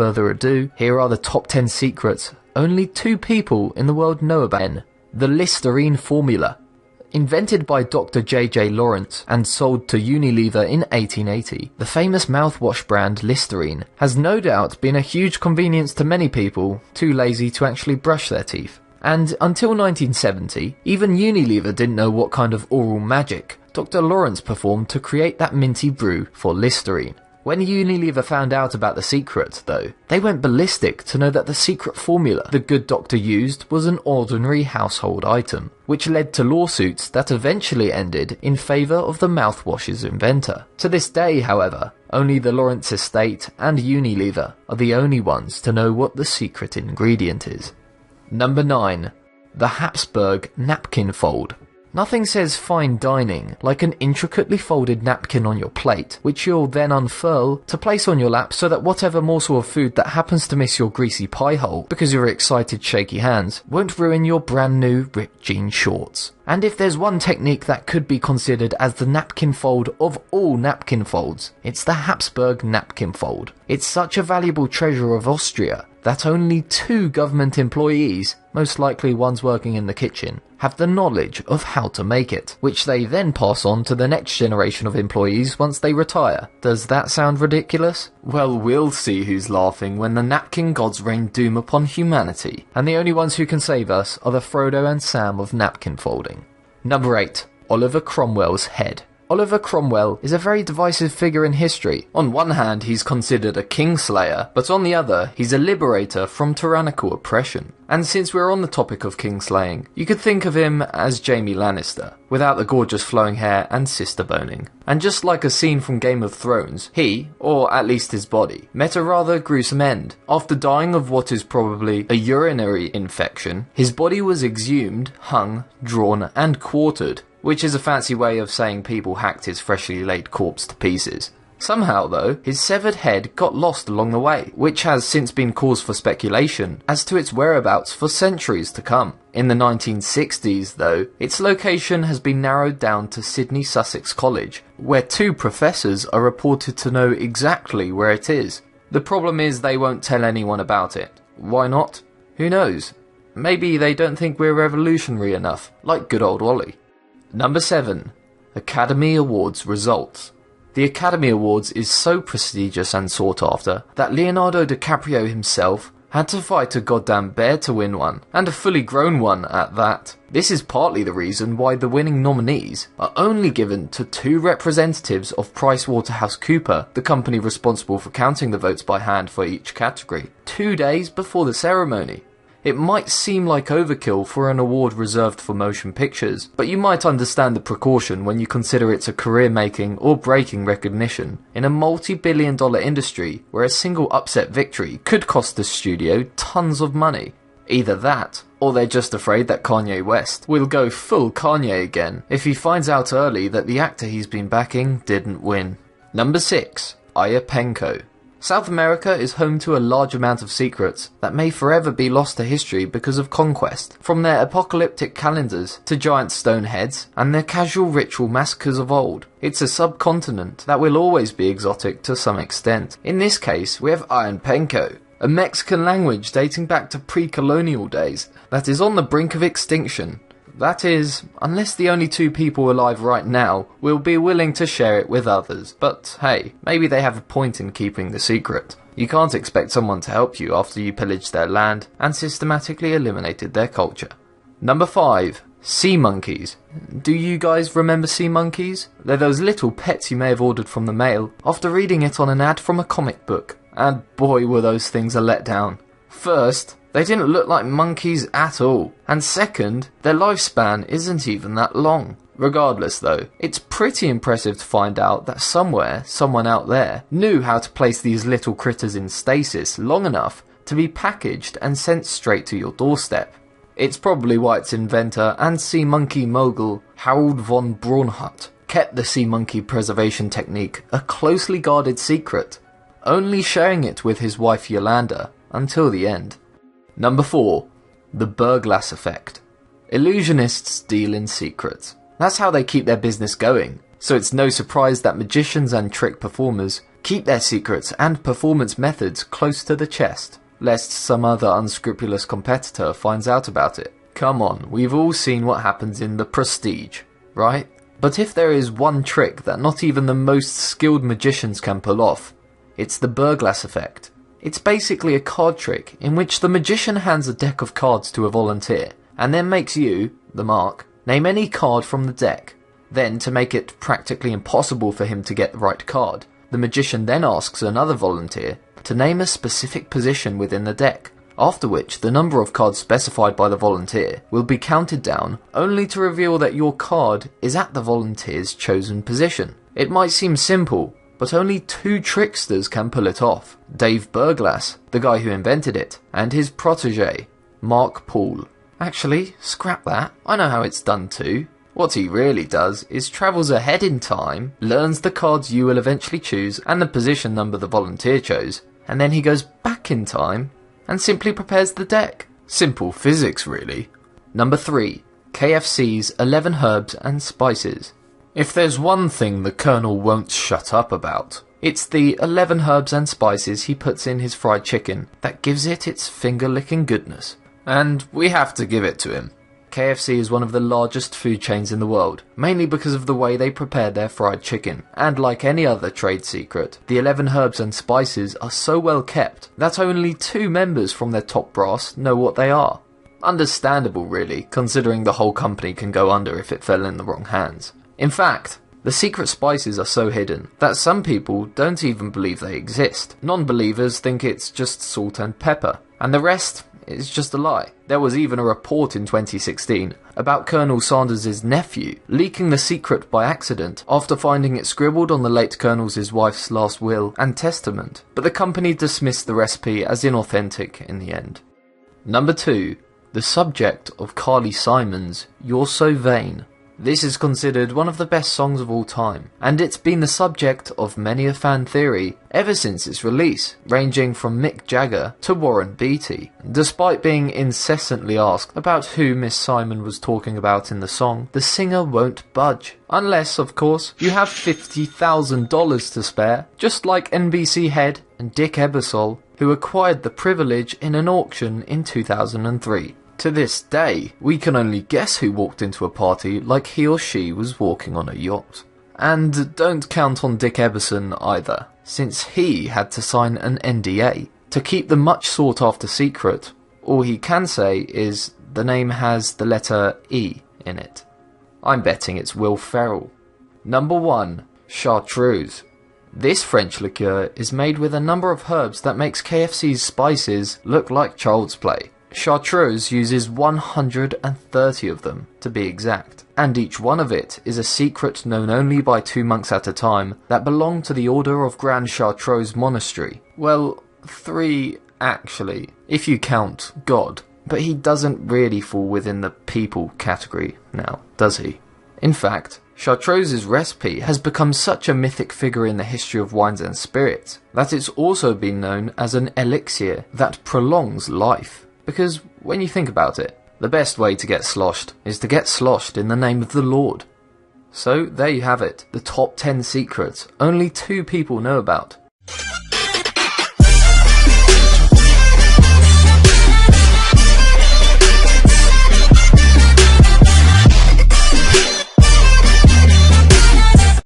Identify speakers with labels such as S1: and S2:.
S1: further ado, here are the top 10 secrets only 2 people in the world know about. The Listerine Formula. Invented by Dr. J.J. Lawrence and sold to Unilever in 1880, the famous mouthwash brand Listerine has no doubt been a huge convenience to many people too lazy to actually brush their teeth. And until 1970, even Unilever didn't know what kind of oral magic Dr. Lawrence performed to create that minty brew for Listerine. When Unilever found out about the secret, though, they went ballistic to know that the secret formula the good doctor used was an ordinary household item, which led to lawsuits that eventually ended in favour of the mouthwash's inventor. To this day, however, only the Lawrence estate and Unilever are the only ones to know what the secret ingredient is. Number 9. The Hapsburg Napkin Fold. Nothing says fine dining like an intricately folded napkin on your plate, which you'll then unfurl to place on your lap so that whatever morsel of food that happens to miss your greasy pie hole because your excited shaky hands won't ruin your brand new ripped jean shorts. And if there's one technique that could be considered as the napkin fold of all napkin folds, it's the Hapsburg Napkin Fold. It's such a valuable treasure of Austria that only 2 government employees, most likely ones working in the kitchen, have the knowledge of how to make it, which they then pass on to the next generation of employees once they retire. Does that sound ridiculous? Well, we'll see who's laughing when the napkin gods rain doom upon humanity, and the only ones who can save us are the Frodo and Sam of napkin folding. Number 8. Oliver Cromwell's head. Oliver Cromwell is a very divisive figure in history. On one hand, he's considered a kingslayer, but on the other, he's a liberator from tyrannical oppression. And since we're on the topic of kingslaying, you could think of him as Jaime Lannister, without the gorgeous flowing hair and sister boning. And just like a scene from Game of Thrones, he, or at least his body, met a rather gruesome end. After dying of what is probably a urinary infection, his body was exhumed, hung, drawn, and quartered, which is a fancy way of saying people hacked his freshly laid corpse to pieces. Somehow, though, his severed head got lost along the way, which has since been cause for speculation as to its whereabouts for centuries to come. In the 1960s, though, its location has been narrowed down to Sydney Sussex College, where 2 professors are reported to know exactly where it is. The problem is they won't tell anyone about it. Why not? Who knows? Maybe they don't think we're revolutionary enough, like good old Ollie. Number 7. Academy Awards results. The Academy Awards is so prestigious and sought after that Leonardo Di Caprio himself had to fight a goddamn bear to win one, and a fully grown one at that. This is partly the reason why the winning nominees are only given to 2 representatives of PriceWaterHouseCooper, the company responsible for counting the votes by hand for each category, 2 days before the ceremony. It might seem like overkill for an award reserved for motion pictures, but you might understand the precaution when you consider it's a career-making or breaking recognition in a multi-billion-dollar industry where a single upset victory could cost the studio tons of money. Either that, or they're just afraid that Kanye West will go full Kanye again if he finds out early that the actor he's been backing didn't win. Number 6. Ayapaneco. South America is home to a large amount of secrets that may forever be lost to history because of conquest, from their apocalyptic calendars to giant stone heads and their casual ritual massacres of old. It's a subcontinent that will always be exotic to some extent. In this case, we have Ayapaneco, a Mexican language dating back to pre-colonial days that is on the brink of extinction. That is, unless the only 2 people alive right now will be willing to share it with others. But hey, maybe they have a point in keeping the secret. You can't expect someone to help you after you pillaged their land and systematically eliminated their culture. Number 5. Sea monkeys. Do you guys remember sea monkeys? They're those little pets you may have ordered from the mail after reading it on an ad from a comic book. And boy were those things a letdown. First, they didn't look like monkeys at all, and second, their lifespan isn't even that long. Regardless though, it's pretty impressive to find out that somewhere, someone out there, knew how to place these little critters in stasis long enough to be packaged and sent straight to your doorstep. It's probably why its inventor and sea monkey mogul Harold von Braunhut kept the sea monkey preservation technique a closely guarded secret, only sharing it with his wife Yolanda until the end. Number 4. The Berglas effect. Illusionists deal in secret. That's how they keep their business going, so it's no surprise that magicians and trick performers keep their secrets and performance methods close to the chest, lest some other unscrupulous competitor finds out about it. Come on, we've all seen what happens in The Prestige, right? But if there is one trick that not even the most skilled magicians can pull off, it's the Berglas effect. It's basically a card trick in which the magician hands a deck of cards to a volunteer, and then makes you, the mark, name any card from the deck. Then, to make it practically impossible for him to get the right card, the magician then asks another volunteer to name a specific position within the deck, after which the number of cards specified by the volunteer will be counted down, only to reveal that your card is at the volunteer's chosen position. It might seem simple, but only 2 tricksters can pull it off. Dave Berglas, the guy who invented it, and his protege, Mark Paul. Actually, scrap that, I know how it's done too. What he really does is travels ahead in time, learns the cards you will eventually choose and the position number the volunteer chose, and then he goes back in time and simply prepares the deck. Simple physics, really. Number 3. KFC's 11 Herbs and Spices. If there's one thing the Colonel won't shut up about, it's the 11 herbs and spices he puts in his fried chicken that gives it its finger-licking goodness. And we have to give it to him. KFC is one of the largest food chains in the world, mainly because of the way they prepare their fried chicken, and like any other trade secret, the 11 herbs and spices are so well kept that only 2 members from their top brass know what they are. Understandable really, considering the whole company can go under if it fell in the wrong hands. In fact, the secret spices are so hidden that some people don't even believe they exist. Non-believers think it's just salt and pepper, and the rest is just a lie. There was even a report in 2016 about Colonel Sanders' nephew leaking the secret by accident after finding it scribbled on the late Colonel's wife's last will and testament, but the company dismissed the recipe as inauthentic in the end. Number 2. The subject of Carly Simon's You're So Vain. This is considered one of the best songs of all time, and it's been the subject of many a fan theory ever since its release, ranging from Mick Jagger to Warren Beatty. Despite being incessantly asked about who Miss Simon was talking about in the song, the singer won't budge. Unless, of course, you have $50,000 to spare, just like NBC head and Dick Ebersol, who acquired the privilege in an auction in 2003. To this day, we can only guess who walked into a party like he or she was walking on a yacht. And don't count on Dick Eberson either, since he had to sign an NDA to keep the much sought after secret. All he can say is the name has the letter E in it. I'm betting it's Will Ferrell. Number 1. Chartreuse. This French liqueur is made with a number of herbs that makes KFC's spices look like child's play. Chartreuse uses 130 of them, to be exact, and each one of it is a secret known only by 2 monks at a time that belong to the order of Grand Chartreuse monastery. Well, 3 actually, if you count God, but he doesn't really fall within the people category now, does he? In fact, Chartreuse's recipe has become such a mythic figure in the history of wines and spirits that it's also been known as an elixir that prolongs life. Because when you think about it, the best way to get sloshed is to get sloshed in the name of the Lord. So there you have it, the top 10 secrets only 2 people know about.